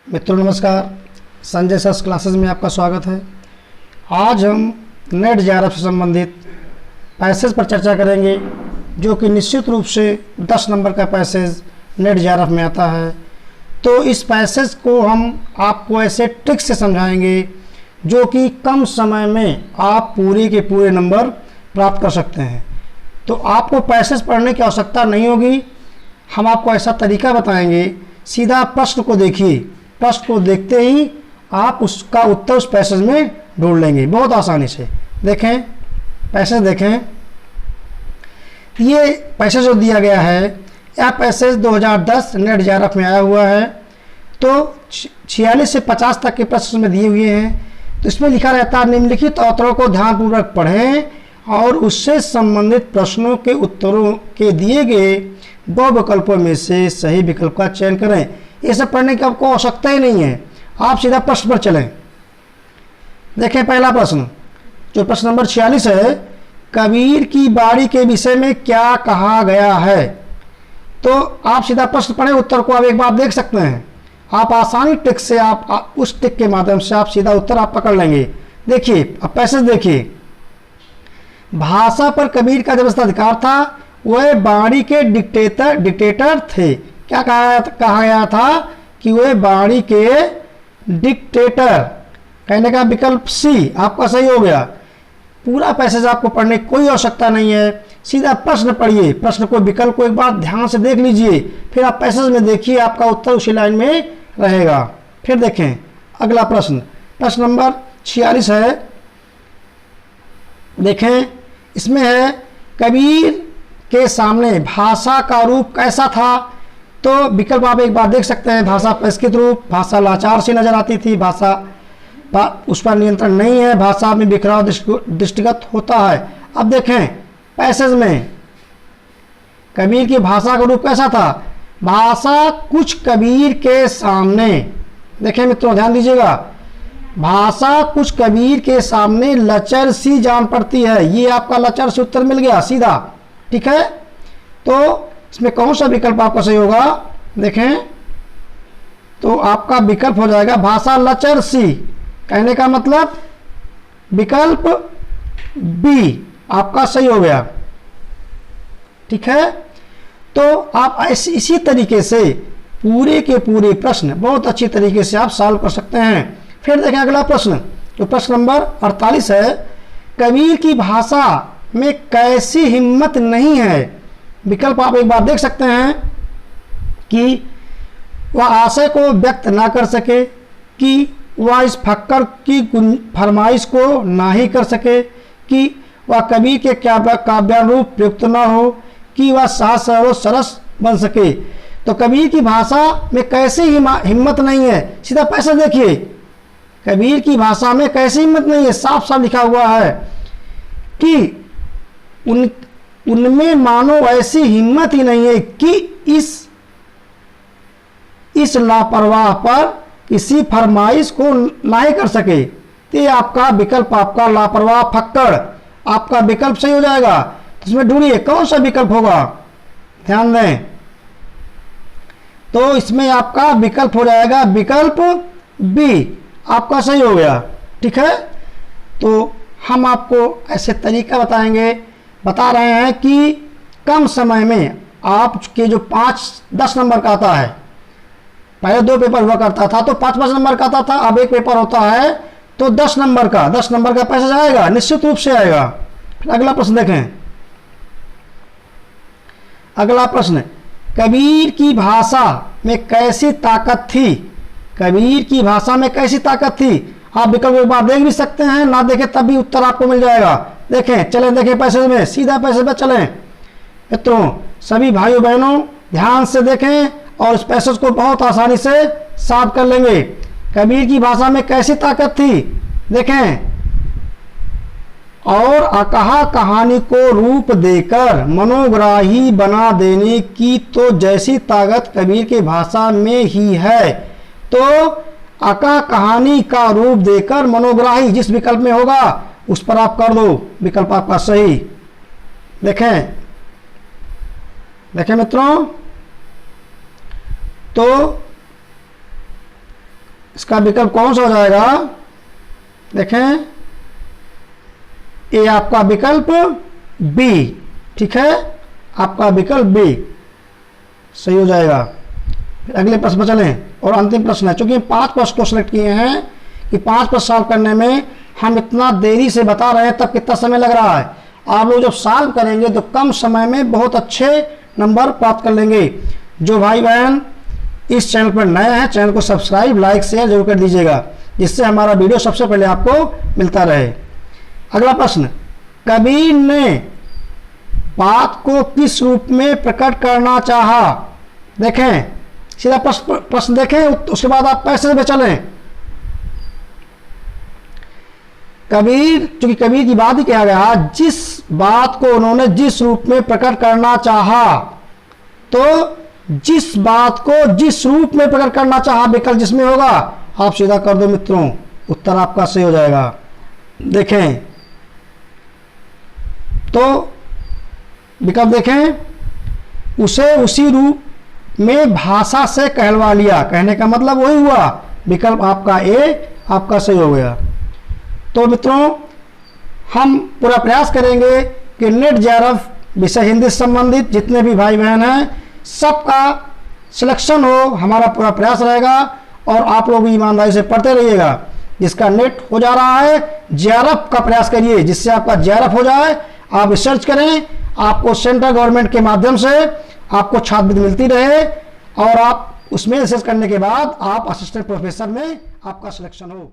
मित्रों नमस्कार, Sanjay sir classes में आपका स्वागत है। आज हम नेट जेआरएफ से संबंधित पैसेज पर चर्चा करेंगे, जो कि निश्चित रूप से 10 नंबर का पैसेज नेट जेआरएफ में आता है। तो इस पैसेज को हम आपको ऐसे ट्रिक से समझाएंगे जो कि कम समय में आप पूरे के पूरे नंबर प्राप्त कर सकते हैं। तो आपको पैसेज पढ़ने की आवश्यकता नहीं होगी, हम आपको ऐसा तरीका बताएंगे। सीधा प्रश्न को देखिए, प्रश्न को देखते ही आप उसका उत्तर उस पैसेज में ढूंढ लेंगे बहुत आसानी से। देखें पैसेज, देखें ये पैसेज जो दिया गया है, यह पैसेज 2010 नेट जेआरएफ में आया हुआ है। तो 46 से 50 तक के प्रश्न में दिए हुए हैं। तो इसमें लिखा रहता है, निम्नलिखित उत्तरों को ध्यानपूर्वक पढ़ें और उससे संबंधित प्रश्नों के उत्तरों के दिए गए 2 विकल्पों में से सही विकल्प का चयन करें। ये सब पढ़ने की आपको आवश्यकता ही नहीं है, आप सीधा प्रश्न पर चलें। देखें पहला प्रश्न, जो प्रश्न नंबर 46 है, कबीर की बाड़ी के विषय में क्या कहा गया है। तो आप सीधा प्रश्न पढ़ें, उत्तर को आप एक बार देख सकते हैं। आप आसानी ट्रिक से आप उस ट्रिक के माध्यम से आप सीधा उत्तर आप पकड़ लेंगे। देखिए अब पैसेज देखिए, भाषा पर कबीर का जब अधिकार था, वह बाड़ी के डिक्टेटर थे। क्या कहा गया था कि वह बाड़ी के डिक्टेटर, कहने का विकल्प सी आपका सही हो गया। पूरा पैसेज आपको पढ़ने की कोई आवश्यकता नहीं है, सीधा प्रश्न पढ़िए, प्रश्न को विकल्प को एक बार ध्यान से देख लीजिए, फिर आप पैसेज में देखिए, आपका उत्तर उसी लाइन में रहेगा। फिर देखें अगला प्रश्न, प्रश्न नंबर 46 है। देखें इसमें है, कबीर के सामने भाषा का रूप कैसा था। तो विकल्प आप एक बार देख सकते हैं, भाषा परिष्कृत रूप, भाषा लाचार सी नजर आती थी, भाषा उस पर नियंत्रण नहीं है, भाषा में बिखराव दृष्टिगत होता है। अब देखें पैसेज में कबीर की भाषा का रूप कैसा था। भाषा कुछ कबीर के सामने, देखें मित्रों ध्यान दीजिएगा, भाषा कुछ कबीर के सामने लचर सी जान पड़ती है। ये आपका लचर से उत्तर मिल गया सीधा, ठीक है। तो इसमें कौन सा विकल्प आपका सही होगा, देखें तो आपका विकल्प हो जाएगा भाषा लचर सी, कहने का मतलब विकल्प बी आपका सही हो गया, ठीक है। तो आप इसी तरीके से पूरे के पूरे प्रश्न बहुत अच्छी तरीके से आप सॉल्व कर सकते हैं। फिर देखें अगला प्रश्न, जो प्रश्न नंबर 48 है, कबीर की भाषा में कैसी हिम्मत नहीं है। विकल्प आप एक बार देख सकते हैं कि वह आशय को व्यक्त ना कर सके, कि वह इस फक्कर की फरमाइश को ना ही कर सके, कि वह कबीर के काव्यानुरूप प्रयुक्त न हो, कि वह सास और सरस बन सके। तो कबीर की भाषा में कैसी हिम्मत नहीं है, सीधा पैसा देखिए, कबीर की भाषा में कैसी हिम्मत नहीं है, साफ साफ लिखा हुआ है कि उनमें मानो ऐसी हिम्मत ही नहीं है कि इस लापरवाह पर किसी फरमाइश को ना ही कर सके। तो ये आपका विकल्प, आपका लापरवाह फक्कड़, आपका विकल्प सही हो जाएगा। तो इसमें ढूंढिए कौन सा विकल्प होगा, ध्यान दें। तो इसमें आपका विकल्प हो जाएगा विकल्प बी, आपका सही हो गया, ठीक है। तो हम आपको ऐसे तरीका बता रहे हैं कि कम समय में आपके जो 5-10 नंबर का आता है, पहले 2 पेपर हुआ करता था तो 5-5 नंबर का आता था, अब एक पेपर होता है तो 10 नंबर का पैसा जाएगा, निश्चित रूप से आएगा। फिर अगला प्रश्न देखें, अगला प्रश्न, कबीर की भाषा में कैसी ताकत थी। कबीर की भाषा में कैसी ताकत थी, आप विकल्प एक बार देख भी सकते हैं, ना देखें तब भी उत्तर आपको मिल जाएगा। देखें चलें, देखें पैसेज में, सीधा पैसेज में चलें। मित्रों सभी भाइयों बहनों ध्यान से देखें और इस पैसेज को बहुत आसानी से साफ कर लेंगे। कबीर की भाषा में कैसी ताकत थी, देखें, और अकहा कहानी को रूप देकर मनोग्राही बना देने की तो जैसी ताकत कबीर की भाषा में ही है। तो अका कहानी का रूप देकर मनोग्राही जिस विकल्प में होगा उस पर आप कर दो, विकल्प आपका सही। देखें मित्रों, तो इसका विकल्प कौन सा हो जाएगा? देखें, ये आपका विकल्प बी, ठीक है, आपका विकल्प बी सही हो जाएगा। फिर अगले प्रश्न पर चलें और अंतिम प्रश्न है। चूंकि 5 प्रश्न को सिलेक्ट किए हैं कि 5 प्रश्न सॉल्व करने में हम इतना देरी से बता रहे हैं, तब कितना समय लग रहा है। आप लोग जब सॉल्व करेंगे तो कम समय में बहुत अच्छे नंबर प्राप्त कर लेंगे। जो भाई बहन इस चैनल पर नए हैं, चैनल को सब्सक्राइब, लाइक, शेयर जरूर कर दीजिएगा, जिससे हमारा वीडियो सबसे पहले आपको मिलता रहे। अगला प्रश्न, कबीर ने बात को किस रूप में प्रकट करना चाहा? देखें, सीधा प्रश्न देखें, उसके बाद आप पैसे पे चलें। कबीर, चूंकि कबीर की बात ही किया गया, जिस बात को उन्होंने जिस रूप में प्रकट करना चाहा, तो जिस बात को जिस रूप में प्रकट करना चाहा विकल्प जिसमें होगा, आप सीधा कर दो मित्रों, उत्तर आपका सही हो जाएगा। देखें तो विकल्प देखें, उसे उसी रूप में भाषा से कहलवा लिया, कहने का मतलब वही हुआ। विकल्प आपका ए आपका सही हो गया। तो मित्रों, हम पूरा प्रयास करेंगे कि नेट जेआरएफ विषय हिंदी से संबंधित जितने भी भाई बहन हैं सबका सिलेक्शन हो, हमारा पूरा प्रयास रहेगा। और आप लोग भी ईमानदारी से पढ़ते रहिएगा। जिसका नेट हो जा रहा है, जेआरएफ का प्रयास करिए, जिससे आपका जेआरएफ हो जाए। आप रिसर्च करें, आपको सेंट्रल गवर्नमेंट के माध्यम से आपको छात्रवृत्ति मिलती रहे, और आप उसमें रिसर्च करने के बाद आप असिस्टेंट प्रोफेसर में आपका सिलेक्शन हो।